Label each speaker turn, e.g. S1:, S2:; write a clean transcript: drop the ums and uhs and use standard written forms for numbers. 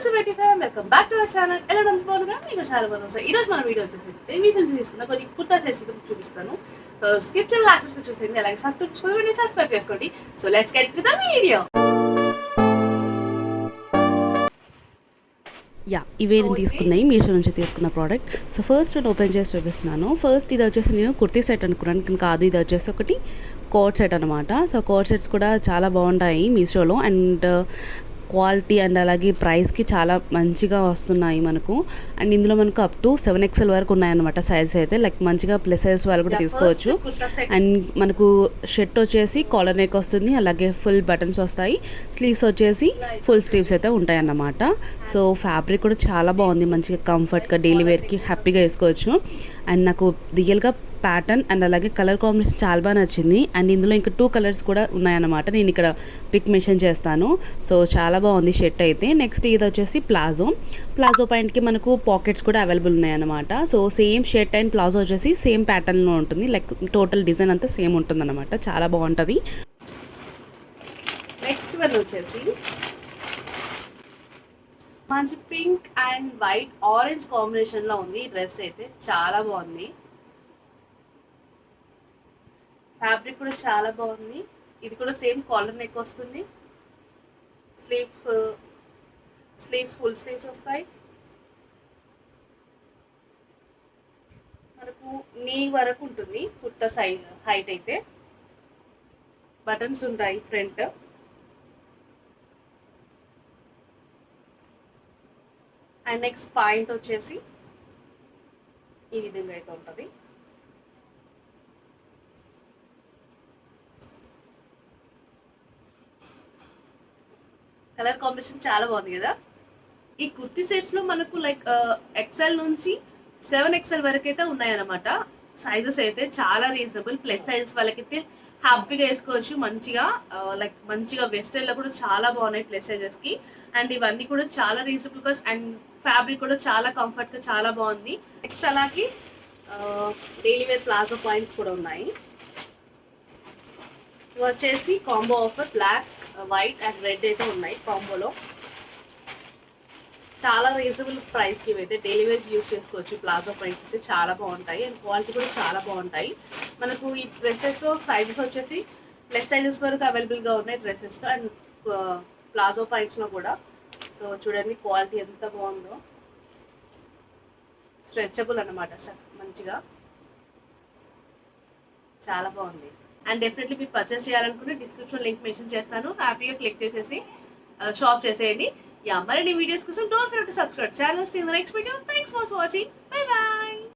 S1: Welcome back to our channel. ఎలా అనుకోవాలిగా మీకు చాలా బాగుంది. ఈ రోజు మన వీడియో వచ్చేసి రివిజన్ తీసుకున్న కొన్ని కుర్తా సెట్స్ చూపిస్తాను. సో స్కిప్ చేయడం లాస్ట్ వరకు చూసేయండి. అలాగే సబ్స్క్రైబ్ చేసుకోండి. So let's get to the video.
S2: ఇవే నేను తీసుకున్నాయి మీషో నుంచి తీసుకున్న ప్రోడక్ట్. సో ఫస్ట్ నేను ఓపెన్ చేసి చూపిస్తున్నాను. ఫస్ట్ ఇది వచ్చేసి నేను కుర్తీ సెట్ అనుకున్నాను, కానీ కాదు, ఇది వచ్చేసి ఒకటి కోట్ సెట్ అనమాట. సో కోట్ సెట్స్ కూడా చాలా బాగుంటాయి మీషోలో, అండ్ క్వాలిటీ అండ్ అలాగే ప్రైస్కి చాలా మంచిగా వస్తున్నాయి మనకు. అండ్ ఇందులో మనకు అప్ టు 7XL వరకు ఉన్నాయన్నమాట సైజ్ అయితే. లైక్ మంచిగా ప్లస్ సైజ్ వాళ్ళు కూడా తీసుకోవచ్చు. అండ్ మనకు షర్ట్ వచ్చేసి కాలర్ నెక్ వస్తుంది, అలాగే ఫుల్ బటన్స్ వస్తాయి. స్లీవ్స్ వచ్చేసి ఫుల్ స్లీవ్స్ అయితే ఉంటాయి అన్నమాట. సో ఫ్యాబ్రిక్ కూడా చాలా బాగుంది, మంచిగా కంఫర్ట్గా డైలీ వేర్కి హ్యాపీగా వేసుకోవచ్చు. అండ్ నాకు రియల్గా ప్యాటర్న్ అండ్ అలాగే కలర్ కాంబినేషన్ చాలా బాగా నచ్చింది. అండ్ ఇందులో ఇంకా 2 కలర్స్ కూడా ఉన్నాయన్నమాట. నేను ఇక్కడ పిక్ మెన్షన్ చేస్తాను. సో చాలా బాగుంది షర్ట్ అయితే. నెక్స్ట్ ఇది వచ్చేసి ప్లాజో ప్యాంట్కి మనకు పాకెట్స్ కూడా అవైలబుల్ ఉన్నాయన్నమాట. So same shirt and palazzo వచ్చేసి సేమ్ ప్యాటర్న్లో ఉంటుంది. లైక్ టోటల్ డిజైన్ అంతా సేమ్ ఉంటుంది అనమాట. చాలా బాగుంటుంది.
S1: నెక్స్ట్ వన్ వచ్చేసి మంచి పింక్ అండ్ వైట్ ఆరెంజ్ కాంబినేషన్లో ఉంది. డ్రెస్ అయితే చాలా బాగుంది. ఫ్యాబ్రిక్ కూడా చాలా బాగుంది. ఇది కూడా సేమ్ కాలర్ నెక్ వస్తుంది. స్లీవ్స్ ఫుల్ స్లీవ్స్ వస్తాయి. మనకు నీ వరకు ఉంటుంది కుర్తా సైజ్ హైట్ అయితే. బటన్స్ ఉంటాయి ఫ్రంట్. అండ్ నెక్స్ట్ పాయింట్ వచ్చేసి ఈ విధంగా అయితే ఉంటుంది. కలర్ కాంబినేషన్ చాలా బాగుంది కదా. ఈ కుర్తీ సెట్స్ లో మనకు లైక్ XL నుంచి 7XL వరకు అయితే ఉన్నాయన్నమాట. సైజెస్ అయితే చాలా రీజనబుల్. ప్లస్ సైజెస్ వాళ్ళకైతే హ్యాపీగా వేసుకోవచ్చు. మంచిగా లైక్ మంచిగా వెస్టర్న్ లో కూడా చాలా బాగున్నాయి ప్లస్ సైజెస్ కి. అండ్ ఇవన్నీ కూడా చాలా రీజనబుల్ కాస్ట్. అండ్ ఫ్యాబ్రిక్ కూడా చాలా కంఫర్ట్ గా చాలా బాగుంది. నెక్స్ట్ అలాగే డైలీ వేర్ ప్లాజో పాయింట్స్ కూడా ఉన్నాయి. ఇవి వచ్చేసి combo offer black white and red అయితే ఉన్నాయి కాంబోలో. చాలా రీజనబుల్ ప్రైస్కి ఇవైతే డైలీ వేర్ యూస్ చేసుకోవచ్చు. ప్లాజో పాయింట్స్ అయితే చాలా బాగుంటాయి అండ్ క్వాలిటీ కూడా చాలా బాగుంటాయి. మనకు ఈ డ్రెస్సెస్లో సైజెస్ వచ్చేసి ప్లస్ సైజెస్ వరకు అవైలబుల్గా ఉన్నాయి డ్రెస్సెస్లో అండ్ ప్లాజో పాయింట్స్లో కూడా. సో చూడండి క్వాలిటీ ఎంత బాగుందో. స్ట్రెచబుల్ అన్నమాట మంచిగా, చాలా బాగుంది. అండ్ డెఫినెట్లీ మీరు పర్చేస్ చేయాలనుకుంటే డిస్క్రిప్షన్ లింక్ మెన్షన్ చేస్తాను. హ్యాపీగా క్లిక్ చేసేసి షాప్ చేసేయండి. మరిన్ని వీడియోస్ కోసం don't forget to subscribe channel. See you in the next video. Thanks for watching. Bye by.